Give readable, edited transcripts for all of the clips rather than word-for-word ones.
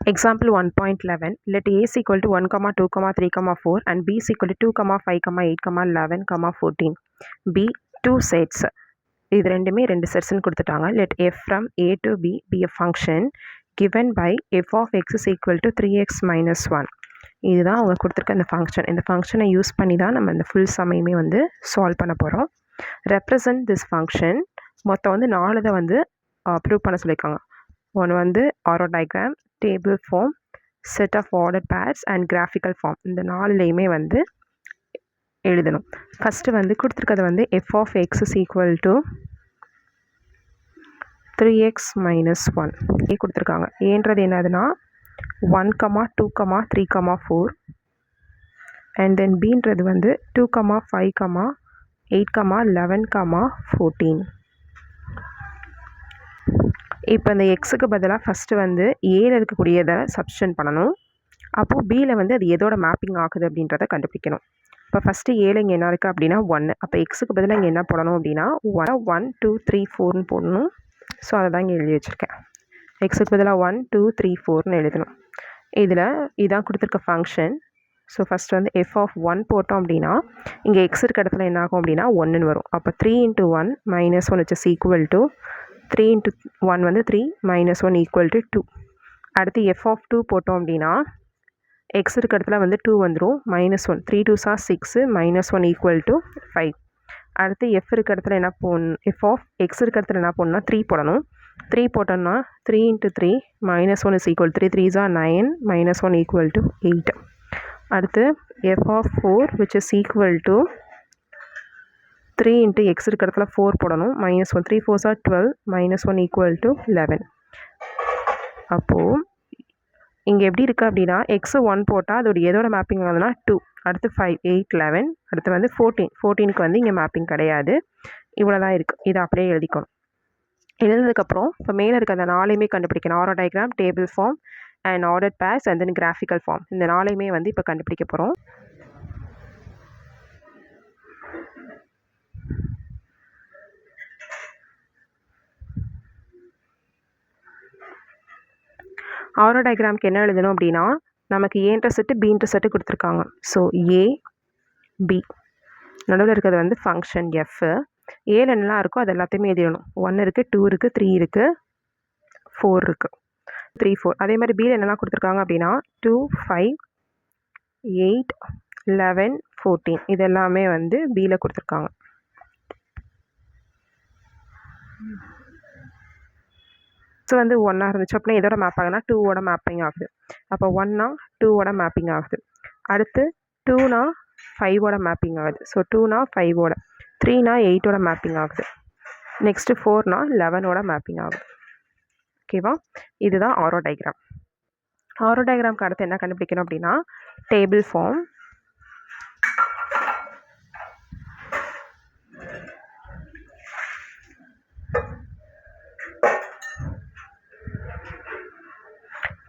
Example 1.11. Let A is equal to 1, 2, 3, 4 and B is equal to 2, 5, 8, 11, 14. B 2 sets. இது ரெண்டுமே ரெண்டு செட்ஸ்னு கொடுத்துட்டாங்க. Let f from A to B be a function given by f of x is equal to 3x minus 1. இதுதான் அவங்க கொடுத்துருக்க இந்த function. இந்த ஃபங்க்ஷனை யூஸ் பண்ணி தான் நம்ம இந்த ஃபுல் சமையுமே வந்து சால்வ் பண்ண போகிறோம். ரெப்ரசன்ட் திஸ் ஃபங்க்ஷன் மொத்தம் வந்து 4 இதை வந்து ப்ரூவ் பண்ண சொல்லியிருக்காங்க. ஒன்று வந்து arrow diagram, table form, set of order pairs and graphical form. இந்த 4லையுமே வந்து எழுதணும். ஃபஸ்ட்டு வந்து கொடுத்துருக்கிறது வந்து f of x is equal to 3x minus 1 கொடுத்துருக்காங்க. ஏன்றது என்னதுன்னா 1, 2, 3, 4 and then bன்றது வந்து 2, 5, 8, 11, 14. இப்போ இந்த எக்ஸுக்கு பதிலாக ஃபஸ்ட்டு வந்து ஏல இருக்கக்கூடியதை சப்ஸ்டியூட் பண்ணணும். அப்போது பியில் வந்து அது எதோட மேப்பிங் ஆகுது அப்படின்றத கண்டுபிடிக்கணும். இப்போ ஃபஸ்ட்டு ஏல இங்கே என்ன இருக்குது அப்படின்னா 1. அப்போ எக்ஸுக்கு பதிலாக இங்கே என்ன போடணும் அப்படின்னா 1, 2, 3, 4ன்னு போடணும். ஸோ அதை தான் இங்கே எழுதி வச்சுருக்கேன். எக்ஸுக்கு பதிலாக 1, 2, 3, 4ன்னு எழுதணும். இதில் இதான் கொடுத்துருக்க ஃபங்க்ஷன். ஸோ ஃபஸ்ட் வந்து f of 1 போட்டோம் அப்படின்னா இங்கே எக்ஸ் இருக்க இடத்துல என்ன ஆகும் அப்படின்னா 1ன்னு வரும். அப்போ 3 × 1 - 1 which is equal to 3 × 1 வந்து 3 - 1 equal to 2. அடுத்து f of 2 போட்டோம் அப்படின்னா எக்ஸ் இருக்க இடத்துல வந்து 2 வந்துடும். -1 3 2s are 6 -1 equal to 5. அடுத்து f இருக்க இடத்துல என்ன போடணும், f of x இருக்க இடத்துல என்ன போடணும்னா 3 போடணும். 3 போட்டோம்னா 3 × 3 -1 is equal to 3 3s are 9 -1 equal to 8. அடுத்து f of 4 which is equal to 3 × x இருக்க இடத்துல 4 போடணும். -1 3 4s are 12 -1 equal to 11. அப்போது இங்கே எப்படி இருக்குது அப்படின்னா எக்ஸு 1 போட்டால் அதோட எதோட மேப்பிங் ஆகுதுன்னா 2. அடுத்து 5 8 11. அடுத்து வந்து 14க்கு வந்து இங்கே மேப்பிங் கிடையாது. இவ்வளோ தான் இருக்குது. இதை அப்படியே எழுதிக்கணும். எழுதுனதுக்கப்புறம் இப்போ மேலே இருக்க அந்த 4லையுமே கண்டுபிடிக்கணும். Arrow diagram, table form and order pairs and then graphical form. இந்த 4லையுமே வந்து இப்போ கண்டுபிடிக்க போகிறோம். ஆரோ டயக்ராமுக்கு என்ன எழுதணும் அப்படின்னா நமக்கு ஏன்ற செட்டு பீன்ற செட்டு கொடுத்துருக்காங்க. ஸோ ஏ பி நடுவில் இருக்கிறது வந்து ஃபங்க்ஷன் எஃப். ஏல என்னெல்லாம் இருக்கோ அது எல்லாத்தையுமே எழுதிடணும். 1 இருக்குது, 2 இருக்குது, 3 இருக்குது, 4 இருக்குது, 3 4. அதே மாதிரி பியில் என்னெல்லாம் கொடுத்துருக்காங்க அப்படின்னா 2 5 8 11 14 இது எல்லாமே வந்து பியில் கொடுத்துருக்காங்க. ஸோ வந்து 1 இருந்துச்சு அப்படின்னா இதோட மேப் ஆகுதுன்னா 2ஓட மேப்பிங் ஆகுது. அப்போ 1 2ஓட மேப்பிங் ஆகுது. அடுத்து 2 5ஓட மேப்பிங் ஆகுது. ஸோ 2 5ஓட, 3 8ஓட மேப்பிங் ஆகுது. நெக்ஸ்ட்டு 4 11ஓட மேப்பிங் ஆகுது. ஓகேவா? இதுதான் ஆரோ டயக்ராம். ஆரோ டயக்ராம்க்கு அடுத்து என்ன கண்டுபிடிக்கணும் அப்படின்னா டேபிள் ஃபார்ம்,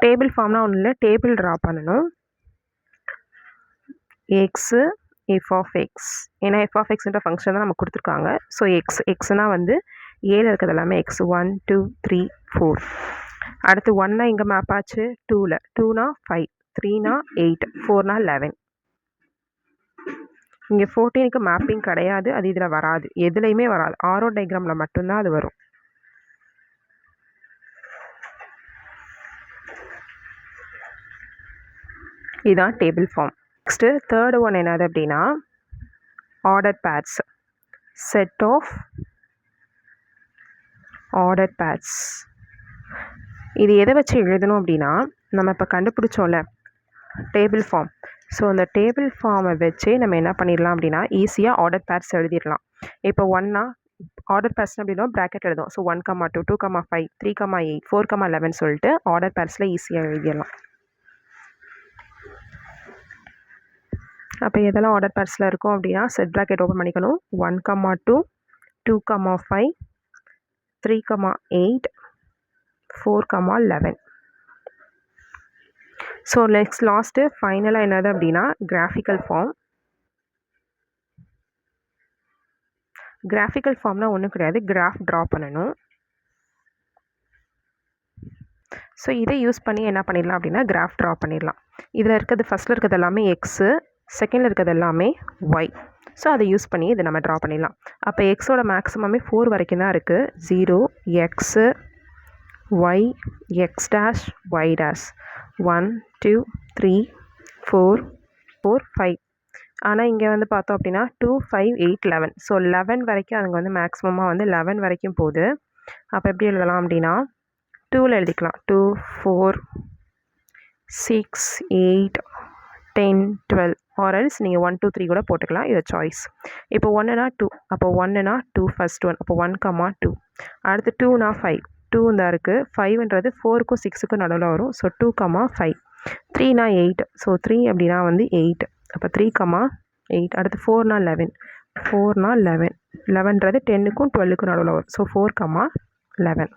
டேபிள் ஃபார்ம்னா ஒன்றும் இல்லை, டேபிள் ட்ரா பண்ணணும். எக்ஸு எஃப் ஆஃப் எக்ஸ், ஏன்னா எஃப் ஆஃப் எக்ஸ்ன்ற ஃபங்க்ஷன் தான் நமக்கு கொடுத்துருக்காங்க. ஸோ எக்ஸ்னால் வந்து ஏல இருக்கிறது எல்லாமே எக்ஸ் 1 2 3 4. அடுத்து 1 இங்கே மேப் ஆச்சு 2ல், 2 5 3 8 4 11. இங்கே 14க்கு மேப்பிங் கிடையாது, அது இதில் வராது, எதுலேயுமே வராது. ஆரோ டயக்ராமில் மட்டும்தான் அது வரும். இதுதான் table form. Next third one என்னது அப்படின்னா order pairs, set of order pairs. இது எதை வச்சு எழுதணும் அப்படின்னா நம்ம இப்போ கண்டுபிடிச்சோம்ல டேபிள் ஃபார்ம். ஸோ அந்த டேபிள் ஃபார்மை வச்சே நம்ம என்ன பண்ணிடலாம் அப்படின்னா ஈஸியாக ஆர்டர் பேர்ஸ் எழுதிடலாம். இப்போ 1 ஆர்டர் பேர்ஸ் அப்படின்னா ப்ராக்கெட் எழுதும். ஸோ 1, 2, 2, 5 3, 8 4, 11 சொல்லிட்டு ஆர்டர் பேர்ஸில் ஈஸியாக எழுதிடலாம். அப்போ எதெல்லாம் ஆர்டர் பேர்ஸில் இருக்கும் அப்படின்னா செட் ப்ராக்கெட் ஓப்பன் பண்ணிக்கணும். 1, 2 2, 5 3, 8 4, 11. ஸோ நெக்ஸ்ட் லாஸ்ட்டு ஃபைனலாக என்னது அப்படின்னா கிராஃபிக்கல் ஃபார்ம். கிராஃபிக்கல் ஃபார்ம்னால் ஒன்றும் கிடையாது, கிராஃப் ட்ரா பண்ணணும். ஸோ இதை யூஸ் பண்ணி என்ன பண்ணிடலாம் அப்படின்னா கிராஃப் ட்ரா பண்ணிடலாம். இதில் இருக்கிறது ஃபஸ்ட்டில் இருக்கிறது எல்லாமே எக்ஸு, செகண்டில் இருக்கிறது எல்லாமே ஒய். ஸோ அதை யூஸ் பண்ணி இதை நம்ம ட்ரா பண்ணிடலாம். அப்போ எக்ஸோட மேக்ஸிமமே 4 வரைக்கும் தான் இருக்குது. 0 x y x dash y dash 1 2 3 4 4 5. ஆனால் இங்கே வந்து பார்த்தோம் அப்படின்னா 2 5 8 11. ஸோ 11 வரைக்கும் அதுங்க வந்து மேக்ஸிமமாக வந்து 11 வரைக்கும் போகுது. அப்போ எப்படி எழுதலாம் அப்படின்னா 2ல் எழுதிக்கலாம். 2 4 6 8 10 12 ஆர்எல்ஸ் நீங்கள் 1 2 3 கூட போட்டுக்கலாம். இது சாய்ஸ். இப்போ 1னா 2, அப்போ 1னா 2 ஃபஸ்ட் ஒன், அப்போ 1 2. அடுத்து 2னா 5, 2 தான் இருக்குது. 5ன்றது 4க்கும் 6க்கும் நடுவில் வரும். ஸோ 2 5. 3னா 8, ஸோ 3 அப்படின்னா வந்து 8, அப்போ 3 8. அடுத்து 4னா 11, 4னா 11. 11ன்றது 10க்கும் 12க்கும் நடுவில் வரும். ஸோ 4 11.